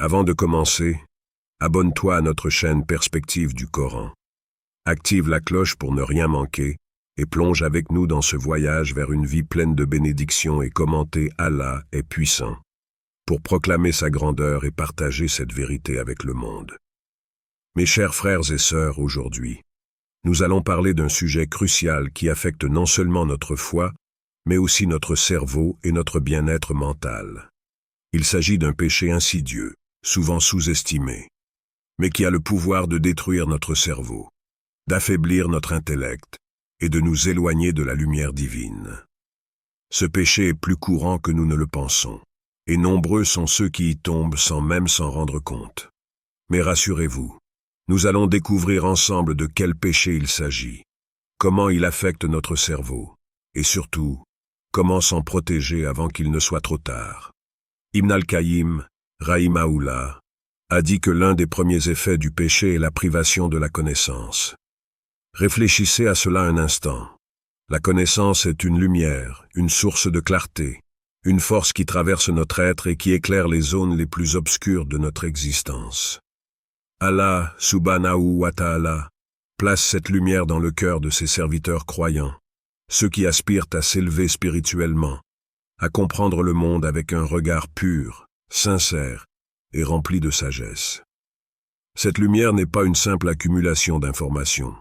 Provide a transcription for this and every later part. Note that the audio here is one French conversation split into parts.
Avant de commencer, abonne-toi à notre chaîne Perspective du Coran. Active la cloche pour ne rien manquer et plonge avec nous dans ce voyage vers une vie pleine de bénédictions et commenter Allah est puissant pour proclamer sa grandeur et partager cette vérité avec le monde. Mes chers frères et sœurs, aujourd'hui, nous allons parler d'un sujet crucial qui affecte non seulement notre foi, mais aussi notre cerveau et notre bien-être mental. Il s'agit d'un péché insidieux, souvent sous-estimé, mais qui a le pouvoir de détruire notre cerveau, d'affaiblir notre intellect et de nous éloigner de la lumière divine. Ce péché est plus courant que nous ne le pensons, et nombreux sont ceux qui y tombent sans même s'en rendre compte. Mais rassurez-vous, nous allons découvrir ensemble de quel péché il s'agit, comment il affecte notre cerveau, et surtout, comment s'en protéger avant qu'il ne soit trop tard. Ibn al-Qayyim, rahimahullah, a dit que l'un des premiers effets du péché est la privation de la connaissance. Réfléchissez à cela un instant. La connaissance est une lumière, une source de clarté, une force qui traverse notre être et qui éclaire les zones les plus obscures de notre existence. Allah, subhanahu wa ta'ala, place cette lumière dans le cœur de ses serviteurs croyants, ceux qui aspirent à s'élever spirituellement, à comprendre le monde avec un regard pur, sincère et rempli de sagesse. Cette lumière n'est pas une simple accumulation d'informations.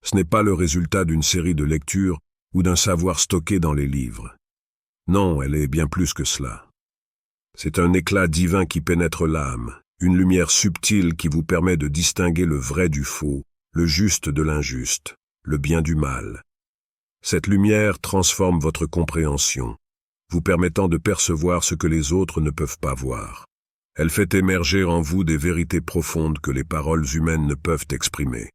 Ce n'est pas le résultat d'une série de lectures ou d'un savoir stocké dans les livres. Non, elle est bien plus que cela. C'est un éclat divin qui pénètre l'âme, une lumière subtile qui vous permet de distinguer le vrai du faux, le juste de l'injuste, le bien du mal. Cette lumière transforme votre compréhension, vous permettant de percevoir ce que les autres ne peuvent pas voir. Elle fait émerger en vous des vérités profondes que les paroles humaines ne peuvent exprimer.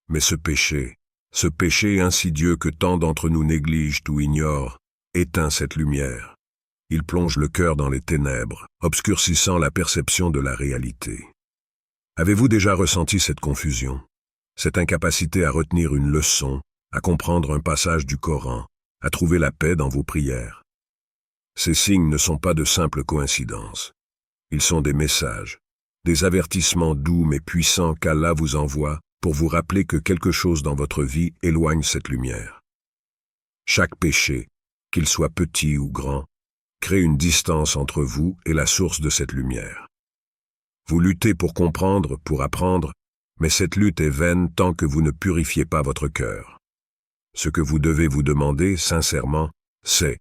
Mais ce péché insidieux que tant d'entre nous négligent ou ignorent, éteint cette lumière. Il plonge le cœur dans les ténèbres, obscurcissant la perception de la réalité. Avez-vous déjà ressenti cette confusion, cette incapacité à retenir une leçon, à comprendre un passage du Coran, à trouver la paix dans vos prières? Ces signes ne sont pas de simples coïncidences. Ils sont des messages, des avertissements doux mais puissants qu'Allah vous envoie pour vous rappeler que quelque chose dans votre vie éloigne cette lumière. Chaque péché, qu'il soit petit ou grand, crée une distance entre vous et la source de cette lumière. Vous luttez pour comprendre, pour apprendre, mais cette lutte est vaine tant que vous ne purifiez pas votre cœur. Ce que vous devez vous demander, sincèrement, c'est: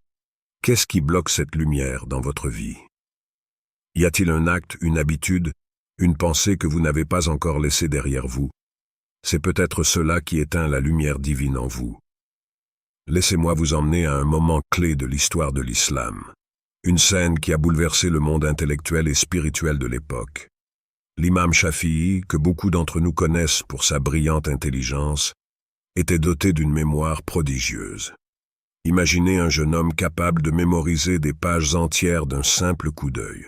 qu'est-ce qui bloque cette lumière dans votre vie? Y a-t-il un acte, une habitude, une pensée que vous n'avez pas encore laissée derrière vous? C'est peut-être cela qui éteint la lumière divine en vous. Laissez-moi vous emmener à un moment clé de l'histoire de l'islam. Une scène qui a bouleversé le monde intellectuel et spirituel de l'époque. L'imam Shafi'i, que beaucoup d'entre nous connaissent pour sa brillante intelligence, était doté d'une mémoire prodigieuse. Imaginez un jeune homme capable de mémoriser des pages entières d'un simple coup d'œil.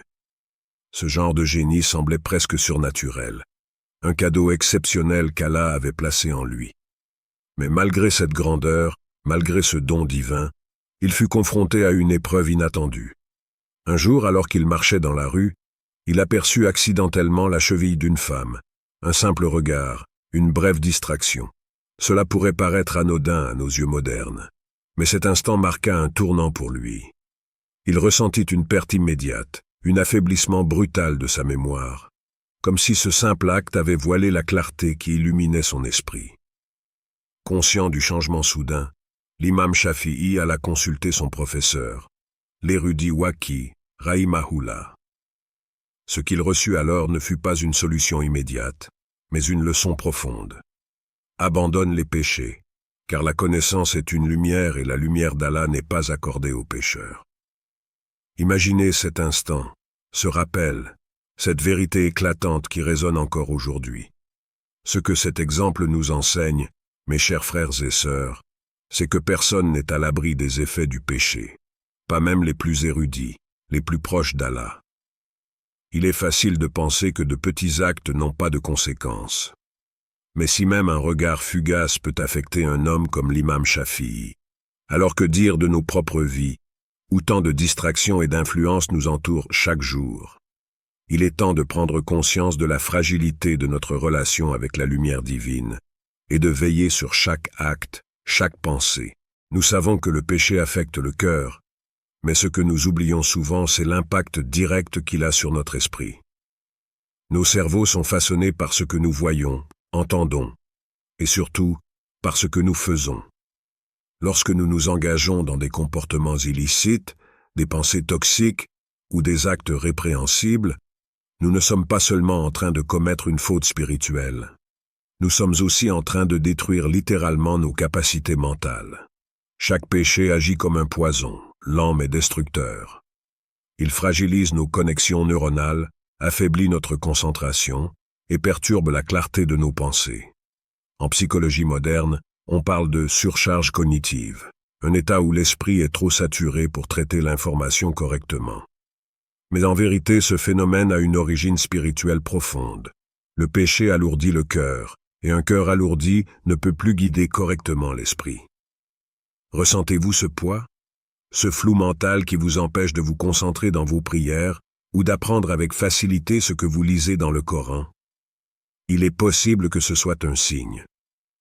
Ce genre de génie semblait presque surnaturel, un cadeau exceptionnel qu'Allah avait placé en lui. Mais malgré cette grandeur, malgré ce don divin, il fut confronté à une épreuve inattendue. Un jour, alors qu'il marchait dans la rue, il aperçut accidentellement la cheville d'une femme, un simple regard, une brève distraction. Cela pourrait paraître anodin à nos yeux modernes, mais cet instant marqua un tournant pour lui. Il ressentit une perte immédiate, un affaiblissement brutal de sa mémoire, comme si ce simple acte avait voilé la clarté qui illuminait son esprit. Conscient du changement soudain, l'imam Shafi'i alla consulter son professeur, l'érudit Waqi, rahimahullah. Ce qu'il reçut alors ne fut pas une solution immédiate, mais une leçon profonde. Abandonne les péchés, car la connaissance est une lumière et la lumière d'Allah n'est pas accordée aux pécheurs. Imaginez cet instant, ce rappel, cette vérité éclatante qui résonne encore aujourd'hui. Ce que cet exemple nous enseigne, mes chers frères et sœurs, c'est que personne n'est à l'abri des effets du péché, pas même les plus érudits, les plus proches d'Allah. Il est facile de penser que de petits actes n'ont pas de conséquences. Mais si même un regard fugace peut affecter un homme comme l'imam Shafi'i, alors que dire de nos propres vies, où tant de distractions et d'influences nous entourent chaque jour? Il est temps de prendre conscience de la fragilité de notre relation avec la lumière divine et de veiller sur chaque acte, chaque pensée. Nous savons que le péché affecte le cœur, mais ce que nous oublions souvent, c'est l'impact direct qu'il a sur notre esprit. Nos cerveaux sont façonnés par ce que nous voyons, entendons, et surtout par ce que nous faisons. Lorsque nous nous engageons dans des comportements illicites, des pensées toxiques ou des actes répréhensibles, nous ne sommes pas seulement en train de commettre une faute spirituelle. Nous sommes aussi en train de détruire littéralement nos capacités mentales. Chaque péché agit comme un poison, lent mais destructeur. Il fragilise nos connexions neuronales, affaiblit notre concentration et perturbe la clarté de nos pensées. En psychologie moderne, on parle de surcharge cognitive, un état où l'esprit est trop saturé pour traiter l'information correctement. Mais en vérité, ce phénomène a une origine spirituelle profonde. Le péché alourdit le cœur, et un cœur alourdi ne peut plus guider correctement l'esprit. Ressentez-vous ce poids? Ce flou mental qui vous empêche de vous concentrer dans vos prières ou d'apprendre avec facilité ce que vous lisez dans le Coran? Il est possible que ce soit un signe.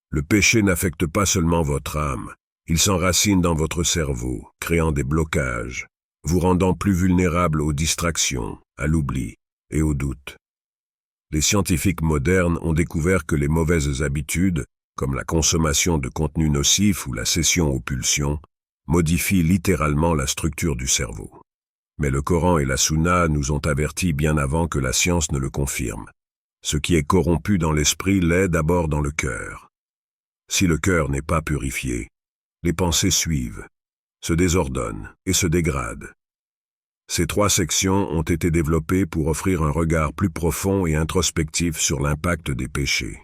Le péché n'affecte pas seulement votre âme, il s'enracine dans votre cerveau, créant des blocages, vous rendant plus vulnérable aux distractions, à l'oubli et aux doutes. Les scientifiques modernes ont découvert que les mauvaises habitudes, comme la consommation de contenus nocifs ou la cession aux pulsions, modifient littéralement la structure du cerveau. Mais le Coran et la Sunna nous ont avertis bien avant que la science ne le confirme. Ce qui est corrompu dans l'esprit l'est d'abord dans le cœur. Si le cœur n'est pas purifié, les pensées suivent, se désordonnent et se dégradent. Ces trois sections ont été développées pour offrir un regard plus profond et introspectif sur l'impact des péchés.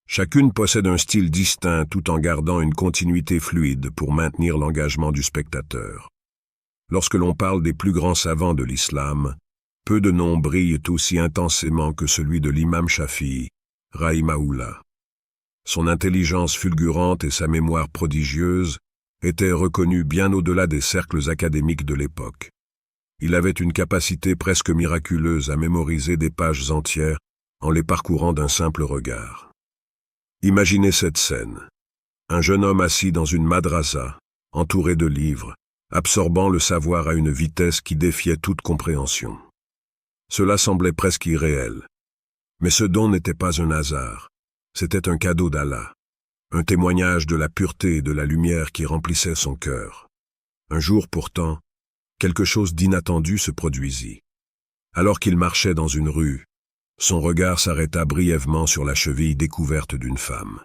Chacune possède un style distinct tout en gardant une continuité fluide pour maintenir l'engagement du spectateur. Lorsque l'on parle des plus grands savants de l'islam, peu de noms brillent aussi intensément que celui de l'imam Shafi'i, rahimahullah. Son intelligence fulgurante et sa mémoire prodigieuse étaient reconnues bien au-delà des cercles académiques de l'époque. Il avait une capacité presque miraculeuse à mémoriser des pages entières en les parcourant d'un simple regard. Imaginez cette scène. Un jeune homme assis dans une madrasa, entouré de livres, absorbant le savoir à une vitesse qui défiait toute compréhension. Cela semblait presque irréel. Mais ce don n'était pas un hasard. C'était un cadeau d'Allah, un témoignage de la pureté et de la lumière qui remplissait son cœur. Un jour pourtant, quelque chose d'inattendu se produisit. Alors qu'il marchait dans une rue, son regard s'arrêta brièvement sur la cheville découverte d'une femme.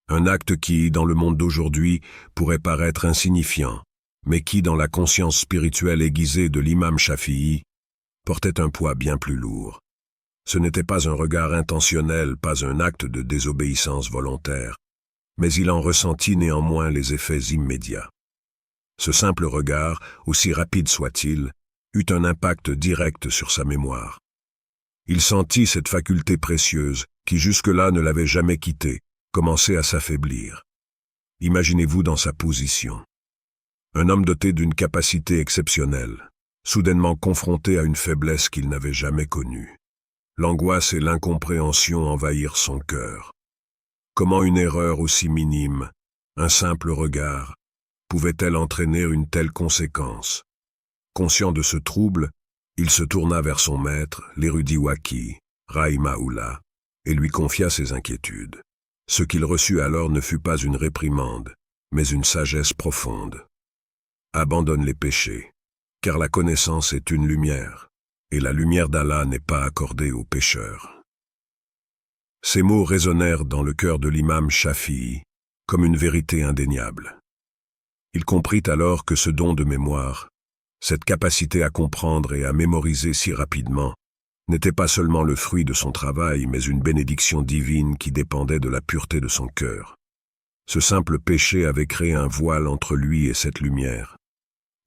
Un acte qui, dans le monde d'aujourd'hui, pourrait paraître insignifiant, mais qui, dans la conscience spirituelle aiguisée de l'imam Shafi'i, portait un poids bien plus lourd. Ce n'était pas un regard intentionnel, pas un acte de désobéissance volontaire, mais il en ressentit néanmoins les effets immédiats. Ce simple regard, aussi rapide soit-il, eut un impact direct sur sa mémoire. Il sentit cette faculté précieuse, qui jusque-là ne l'avait jamais quitté, commencer à s'affaiblir. Imaginez-vous dans sa position. Un homme doté d'une capacité exceptionnelle, soudainement confronté à une faiblesse qu'il n'avait jamais connue. L'angoisse et l'incompréhension envahirent son cœur. Comment une erreur aussi minime, un simple regard, pouvait-elle entraîner une telle conséquence? Conscient de ce trouble, il se tourna vers son maître, l'érudit Waqi, rahimahullah, et lui confia ses inquiétudes. Ce qu'il reçut alors ne fut pas une réprimande, mais une sagesse profonde. Abandonne les péchés, car la connaissance est une lumière, et la lumière d'Allah n'est pas accordée aux pécheurs. Ces mots résonnèrent dans le cœur de l'imam Shafi'i comme une vérité indéniable. Il comprit alors que ce don de mémoire, cette capacité à comprendre et à mémoriser si rapidement, n'était pas seulement le fruit de son travail, mais une bénédiction divine qui dépendait de la pureté de son cœur. Ce simple péché avait créé un voile entre lui et cette lumière.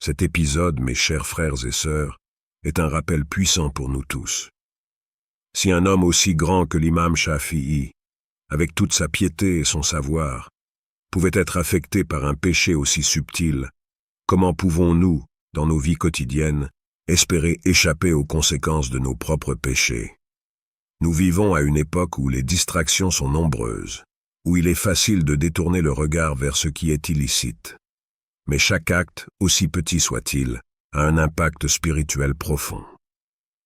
Cet épisode, mes chers frères et sœurs, est un rappel puissant pour nous tous. Si un homme aussi grand que l'imam Shafi'i, avec toute sa piété et son savoir, pouvait être affecté par un péché aussi subtil, comment pouvons-nous, dans nos vies quotidiennes, espérer échapper aux conséquences de nos propres péchés. Nous vivons à une époque où les distractions sont nombreuses, où il est facile de détourner le regard vers ce qui est illicite. Mais chaque acte, aussi petit soit-il, a un impact spirituel profond.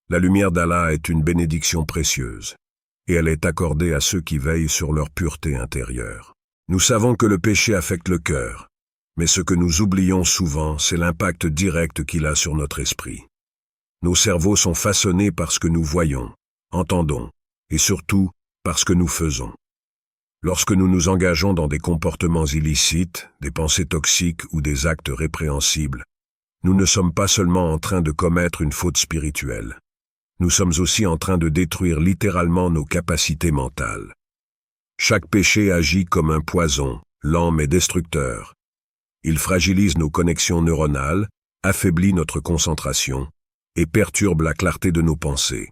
La lumière d'Allah est une bénédiction précieuse, et elle est accordée à ceux qui veillent sur leur pureté intérieure. Nous savons que le péché affecte le cœur, mais ce que nous oublions souvent, c'est l'impact direct qu'il a sur notre esprit. Nos cerveaux sont façonnés par ce que nous voyons, entendons, et surtout par ce que nous faisons. Lorsque nous nous engageons dans des comportements illicites, des pensées toxiques ou des actes répréhensibles, nous ne sommes pas seulement en train de commettre une faute spirituelle. Nous sommes aussi en train de détruire littéralement nos capacités mentales. Chaque péché agit comme un poison, lent mais destructeur. Il fragilise nos connexions neuronales, affaiblit notre concentration et perturbe la clarté de nos pensées.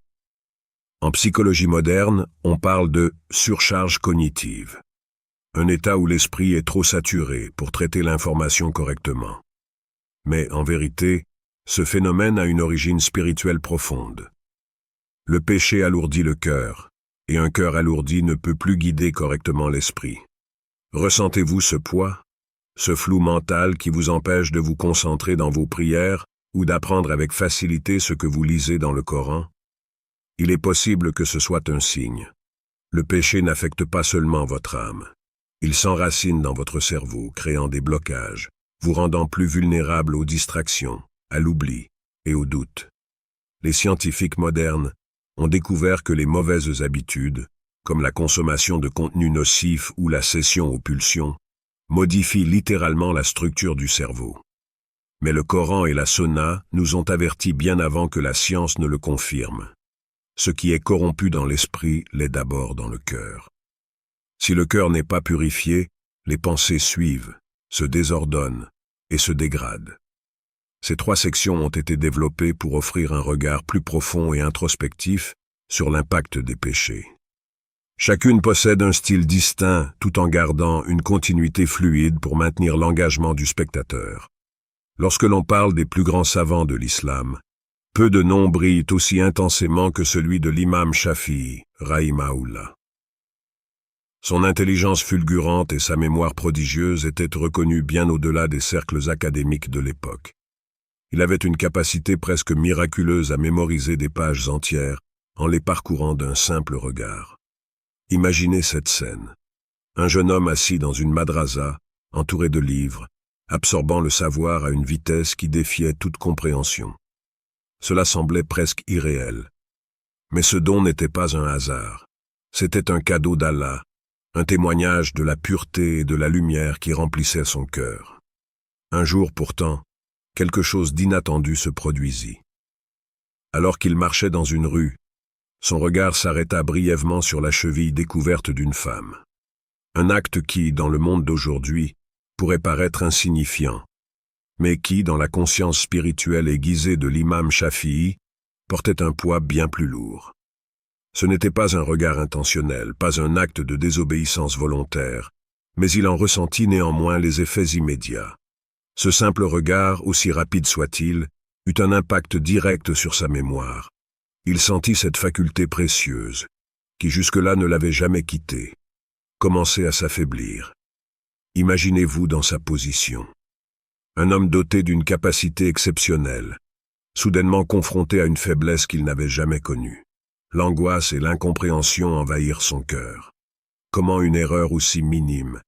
En psychologie moderne, on parle de surcharge cognitive, un état où l'esprit est trop saturé pour traiter l'information correctement. Mais en vérité, ce phénomène a une origine spirituelle profonde. Le péché alourdit le cœur, et un cœur alourdi ne peut plus guider correctement l'esprit. Ressentez-vous ce poids, ce flou mental qui vous empêche de vous concentrer dans vos prières ou d'apprendre avec facilité ce que vous lisez dans le Coran? Il est possible que ce soit un signe. Le péché n'affecte pas seulement votre âme. Il s'enracine dans votre cerveau, créant des blocages, vous rendant plus vulnérable aux distractions, à l'oubli et aux doutes. Les scientifiques modernes ont découvert que les mauvaises habitudes, comme la consommation de contenus nocifs ou la cession aux pulsions, modifient littéralement la structure du cerveau. Mais le Coran et la Sunna nous ont avertis bien avant que la science ne le confirme. Ce qui est corrompu dans l'esprit l'est d'abord dans le cœur. Si le cœur n'est pas purifié, les pensées suivent, se désordonnent et se dégradent. Ces trois sections ont été développées pour offrir un regard plus profond et introspectif sur l'impact des péchés. Chacune possède un style distinct tout en gardant une continuité fluide pour maintenir l'engagement du spectateur. Lorsque l'on parle des plus grands savants de l'islam, peu de noms brillent aussi intensément que celui de l'imam Shafi'i, rahimahullah. Son intelligence fulgurante et sa mémoire prodigieuse étaient reconnues bien au-delà des cercles académiques de l'époque. Il avait une capacité presque miraculeuse à mémoriser des pages entières en les parcourant d'un simple regard. Imaginez cette scène. Un jeune homme assis dans une madrasa, entouré de livres, absorbant le savoir à une vitesse qui défiait toute compréhension. Cela semblait presque irréel. Mais ce don n'était pas un hasard. C'était un cadeau d'Allah, un témoignage de la pureté et de la lumière qui remplissait son cœur. Un jour pourtant, quelque chose d'inattendu se produisit. Alors qu'il marchait dans une rue, son regard s'arrêta brièvement sur la cheville découverte d'une femme. Un acte qui, dans le monde d'aujourd'hui, pourrait paraître insignifiant, mais qui, dans la conscience spirituelle aiguisée de l'imam Shafi'i, portait un poids bien plus lourd. Ce n'était pas un regard intentionnel, pas un acte de désobéissance volontaire, mais il en ressentit néanmoins les effets immédiats. Ce simple regard, aussi rapide soit-il, eut un impact direct sur sa mémoire. Il sentit cette faculté précieuse, qui jusque-là ne l'avait jamais quitté, commencer à s'affaiblir. Imaginez-vous dans sa position. Un homme doté d'une capacité exceptionnelle, soudainement confronté à une faiblesse qu'il n'avait jamais connue. L'angoisse et l'incompréhension envahirent son cœur. Comment une erreur aussi minime,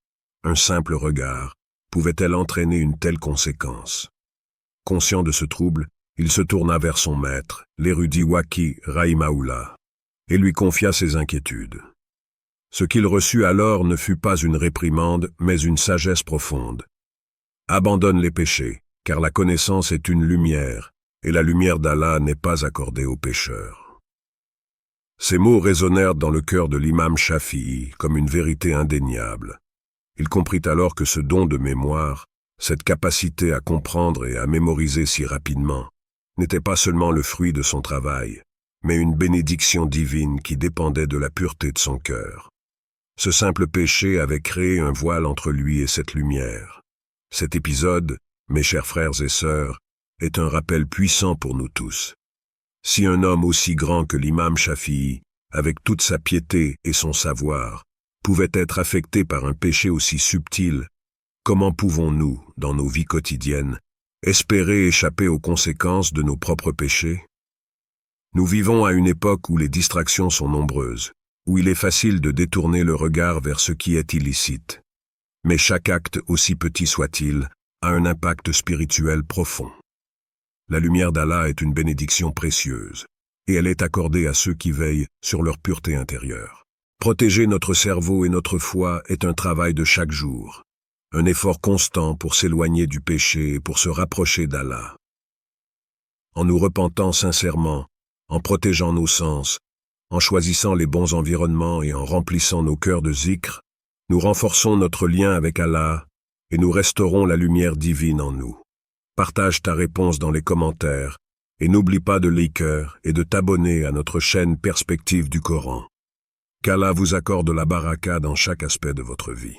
un simple regard, pouvait-elle entraîner une telle conséquence? Conscient de ce trouble, il se tourna vers son maître, l'érudit Waqi rahimahullah, et lui confia ses inquiétudes. Ce qu'il reçut alors ne fut pas une réprimande, mais une sagesse profonde. Abandonne les péchés, car la connaissance est une lumière, et la lumière d'Allah n'est pas accordée aux pécheurs. Ces mots résonnèrent dans le cœur de l'imam Shafi'i comme une vérité indéniable. Il comprit alors que ce don de mémoire, cette capacité à comprendre et à mémoriser si rapidement, n'était pas seulement le fruit de son travail, mais une bénédiction divine qui dépendait de la pureté de son cœur. Ce simple péché avait créé un voile entre lui et cette lumière. Cet épisode, mes chers frères et sœurs, est un rappel puissant pour nous tous. Si un homme aussi grand que l'imam Shafi'i, avec toute sa piété et son savoir, pouvait être affecté par un péché aussi subtil, comment pouvons-nous, dans nos vies quotidiennes, espérer échapper aux conséquences de nos propres péchés? Nous vivons à une époque où les distractions sont nombreuses, où il est facile de détourner le regard vers ce qui est illicite. Mais chaque acte, aussi petit soit-il, a un impact spirituel profond. La lumière d'Allah est une bénédiction précieuse, et elle est accordée à ceux qui veillent sur leur pureté intérieure. Protéger notre cerveau et notre foi est un travail de chaque jour, un effort constant pour s'éloigner du péché et pour se rapprocher d'Allah. En nous repentant sincèrement, en protégeant nos sens, en choisissant les bons environnements et en remplissant nos cœurs de zikr, nous renforçons notre lien avec Allah et nous restaurons la lumière divine en nous. Partage ta réponse dans les commentaires et n'oublie pas de liker et de t'abonner à notre chaîne Perspective du Coran. Qu'Allah vous accorde la baraka dans chaque aspect de votre vie.